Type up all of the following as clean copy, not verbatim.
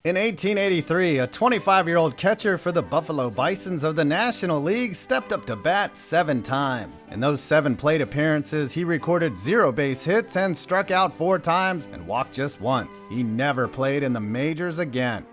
In 1883, a 25-year-old catcher for the Buffalo Bisons of the National League stepped up to bat 7 times. In those 7 plate appearances, he recorded 0 base hits and struck out 4 times and walked just once. He never played in the majors again.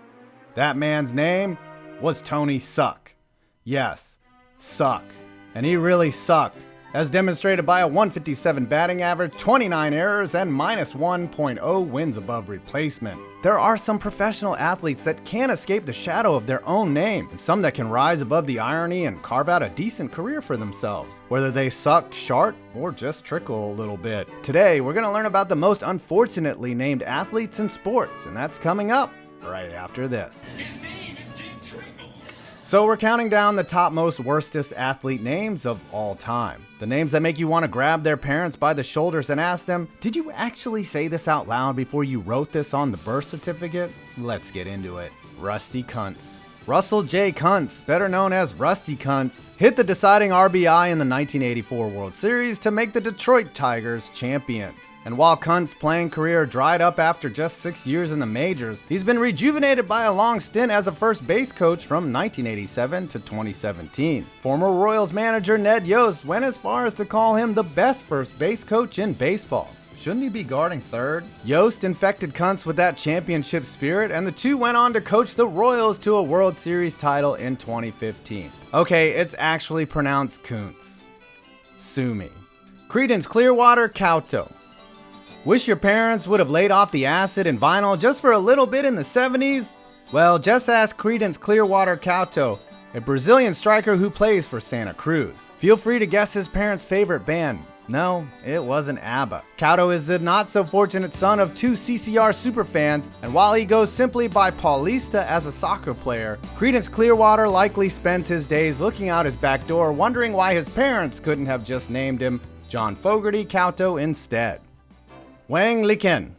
That man's name was Tony Suck. Yes, Suck. And he really sucked, as demonstrated by a 157 batting average, 29 errors, and minus 1.0 wins above replacement. There are some professional athletes that can't escape the shadow of their own name, and some that can rise above the irony and carve out a decent career for themselves, whether they suck, shart, or just trickle a little bit. Today, we're going to learn about the most unfortunately named athletes in sports, and that's coming up right after this. His name is Trickle. So we're counting down the top most worstest athlete names of all time. The names that make you want to grab their parents by the shoulders and ask them, did you actually say this out loud before you wrote this on the birth certificate? Let's get into it. Rusty Kuntz. Russell J. Kuntz, better known as Rusty Kuntz, hit the deciding RBI in the 1984 World Series to make the Detroit Tigers champions. And while Kuntz's playing career dried up after just 6 years in the majors, he's been rejuvenated by a long stint as a first base coach from 1987 to 2017. Former Royals manager Ned Yost went as far as to call him the best first base coach in baseball. Shouldn't he be guarding third? Yost infected Kuntz with that championship spirit, and the two went on to coach the Royals to a World Series title in 2015. Okay, it's actually pronounced Kuntz. Sue me. Creedence Clearwater Cauto. Wish your parents would have laid off the acid and vinyl just for a little bit in the 70s? Well, just ask Creedence Clearwater Cauto, a Brazilian striker who plays for Santa Cruz. Feel free to guess his parents' favorite band. No, it wasn't ABBA. Cauto is the not-so-fortunate son of 2 CCR superfans, and while he goes simply by Paulista as a soccer player, Creedence Clearwater likely spends his days looking out his back door wondering why his parents couldn't have just named him John Fogerty Cauto instead. Wang Liqin.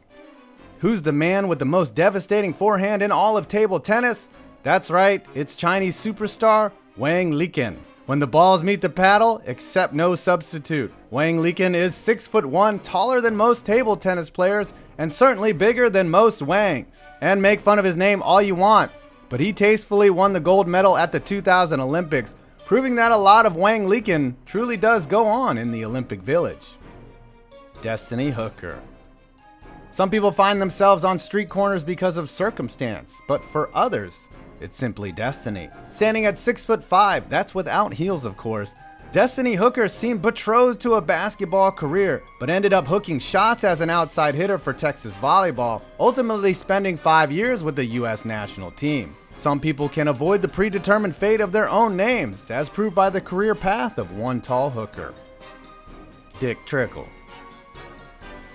Who's the man with the most devastating forehand in all of table tennis? That's right, it's Chinese superstar Wang Liqin. When the balls meet the paddle, accept no substitute. Wang Liqin is 6'1", taller than most table tennis players, and certainly bigger than most Wangs. And make fun of his name all you want, but he tastefully won the gold medal at the 2000 Olympics, proving that a lot of Wang Liqin truly does go on in the Olympic Village. Destiny Hooker. Some people find themselves on street corners because of circumstance, but for others, it's simply destiny. Standing at 6'5", that's without heels of course, Destiny Hooker seemed betrothed to a basketball career, but ended up hooking shots as an outside hitter for Texas volleyball, ultimately spending 5 years with the US national team. Some people can avoid the predetermined fate of their own names, as proved by the career path of one tall hooker. Dick Trickle.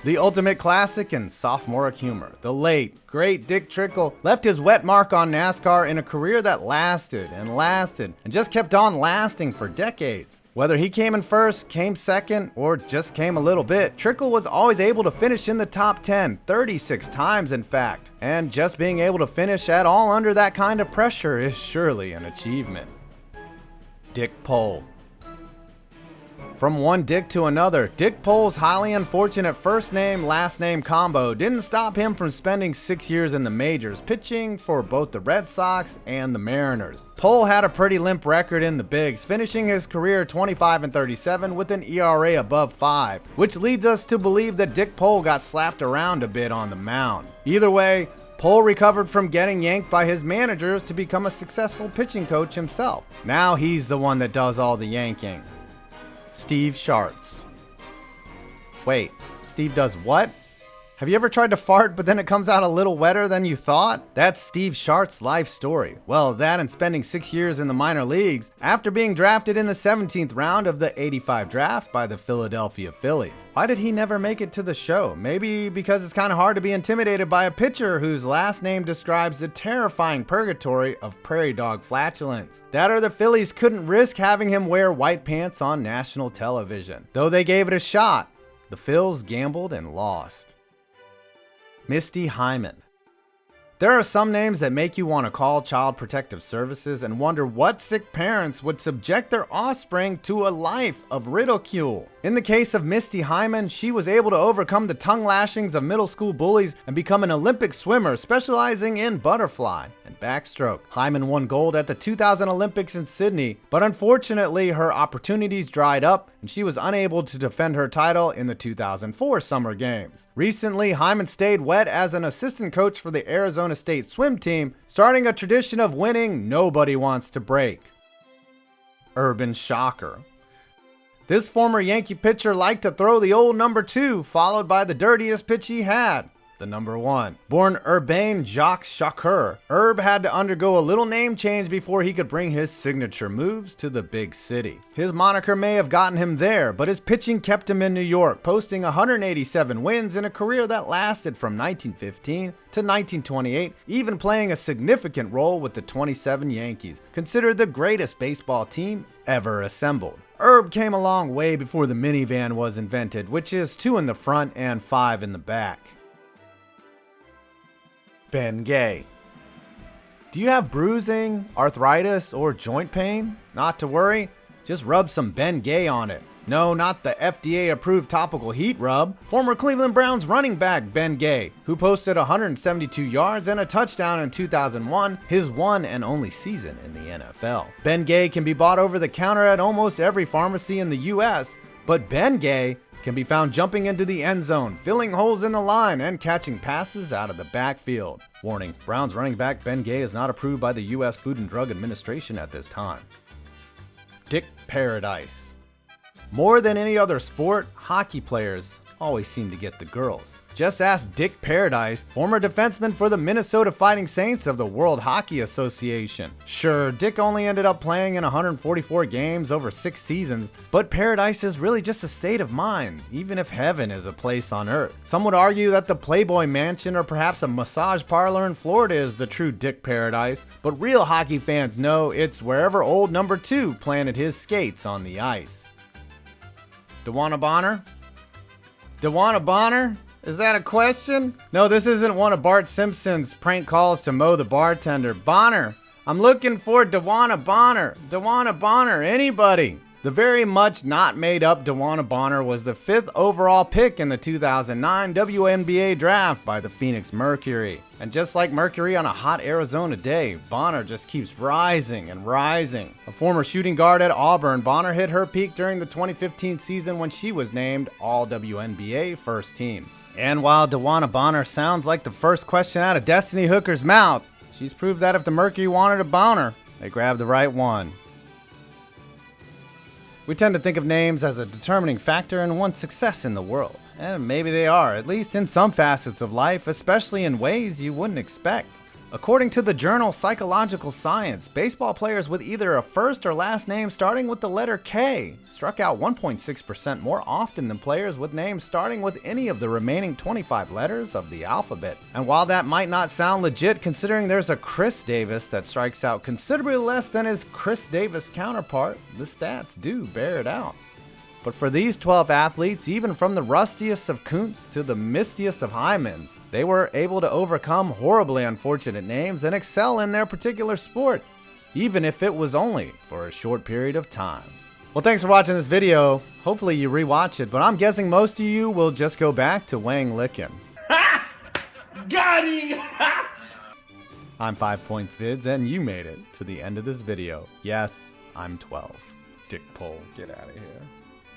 The ultimate classic in sophomoric humor, the late, great Dick Trickle left his wet mark on NASCAR in a career that lasted and just kept on lasting for decades. Whether he came in first, came second, or just came a little bit, Trickle was always able to finish in the top 10, 36 times in fact. And just being able to finish at all under that kind of pressure is surely an achievement. Dick Pole. From one Dick to another, Dick Pole's highly unfortunate first name, last name combo didn't stop him from spending 6 years in the majors, pitching for both the Red Sox and the Mariners. Pole had a pretty limp record in the bigs, finishing his career 25-37 with an ERA above 5, which leads us to believe that Dick Pole got slapped around a bit on the mound. Either way, Pole recovered from getting yanked by his managers to become a successful pitching coach himself. Now he's the one that does all the yanking. Steve Sharts. Wait, Steve does what? Have you ever tried to fart but then it comes out a little wetter than you thought? That's Steve Sharts' life story. Well, that and spending 6 years in the minor leagues after being drafted in the 17th round of the '85 draft by the Philadelphia Phillies. Why did he never make it to the show? Maybe because it's kind of hard to be intimidated by a pitcher whose last name describes the terrifying purgatory of prairie dog flatulence. That or the Phillies couldn't risk having him wear white pants on national television. Though they gave it a shot, the Phils gambled and lost. Misty Hyman. There are some names that make you want to call Child Protective Services and wonder what sick parents would subject their offspring to a life of ridicule. In the case of Misty Hyman, she was able to overcome the tongue lashings of middle school bullies and become an Olympic swimmer specializing in butterfly and backstroke. Hyman won gold at the 2000 Olympics in Sydney, but unfortunately her opportunities dried up and she was unable to defend her title in the 2004 Summer Games. Recently, Hyman stayed wet as an assistant coach for the Arizona State swim team, starting a tradition of winning nobody wants to break. Urban shocker. This former Yankee pitcher liked to throw the old number 2, followed by the dirtiest pitch he had, the number 1. Born Urbain Jacques Shakur, Herb had to undergo a little name change before he could bring his signature moves to the big city. His moniker may have gotten him there, but his pitching kept him in New York, posting 187 wins in a career that lasted from 1915 to 1928, even playing a significant role with the 27 Yankees, considered the greatest baseball team ever assembled. Herb came along way before the minivan was invented, which is 2 in the front and 5 in the back. Ben Gay. Do you have bruising, arthritis, or joint pain? Not to worry, just rub some Ben Gay on it. No, not the FDA-approved topical heat rub. Former Cleveland Browns running back Ben Gay, who posted 172 yards and a touchdown in 2001, his one and only season in the NFL. Ben Gay can be bought over the counter at almost every pharmacy in the US, but Ben Gay can be found jumping into the end zone, filling holes in the line, and catching passes out of the backfield. Warning, Browns running back Ben Gay is not approved by the US Food and Drug Administration at this time. Dick Paradise. More than any other sport, hockey players always seem to get the girls. Just ask Dick Paradise, former defenseman for the Minnesota Fighting Saints of the World Hockey Association. Sure, Dick only ended up playing in 144 games over 6 seasons, but paradise is really just a state of mind, even if heaven is a place on earth. Some would argue that the Playboy Mansion or perhaps a massage parlor in Florida is the true Dick Paradise, but real hockey fans know it's wherever old number 2 planted his skates on the ice. DeWanna Bonner? DeWanna Bonner? Is that a question? No, this isn't one of Bart Simpson's prank calls to Mo the bartender. Bonner, I'm looking for DeWanna Bonner. DeWanna Bonner, anybody? The very much not made up DeWanna Bonner was the 5th overall pick in the 2009 WNBA draft by the Phoenix Mercury. And just like Mercury on a hot Arizona day, Bonner just keeps rising and rising. A former shooting guard at Auburn, Bonner hit her peak during the 2015 season when she was named All-WNBA First Team. And while DeWanna Bonner sounds like the first question out of Destiny Hooker's mouth, she's proved that if the Mercury wanted a boner, they grabbed the right one. We tend to think of names as a determining factor in one's success in the world. And maybe they are, at least in some facets of life, especially in ways you wouldn't expect. According to the journal Psychological Science, baseball players with either a first or last name starting with the letter K struck out 1.6% more often than players with names starting with any of the remaining 25 letters of the alphabet. And while that might not sound legit considering there's a Chris Davis that strikes out considerably less than his Chris Davis counterpart, the stats do bear it out. But for these 12 athletes, even from the rustiest of Kuntz to the mistiest of Hymans, they were able to overcome horribly unfortunate names and excel in their particular sport, even if it was only for a short period of time. Well, thanks for watching this video. Hopefully you rewatch it, but I'm guessing most of you will just go back to Wang Liqin. Got him! I'm 5 Points Vids, and you made it to the end of this video. Yes, I'm 12. Dick Pole, get out of here.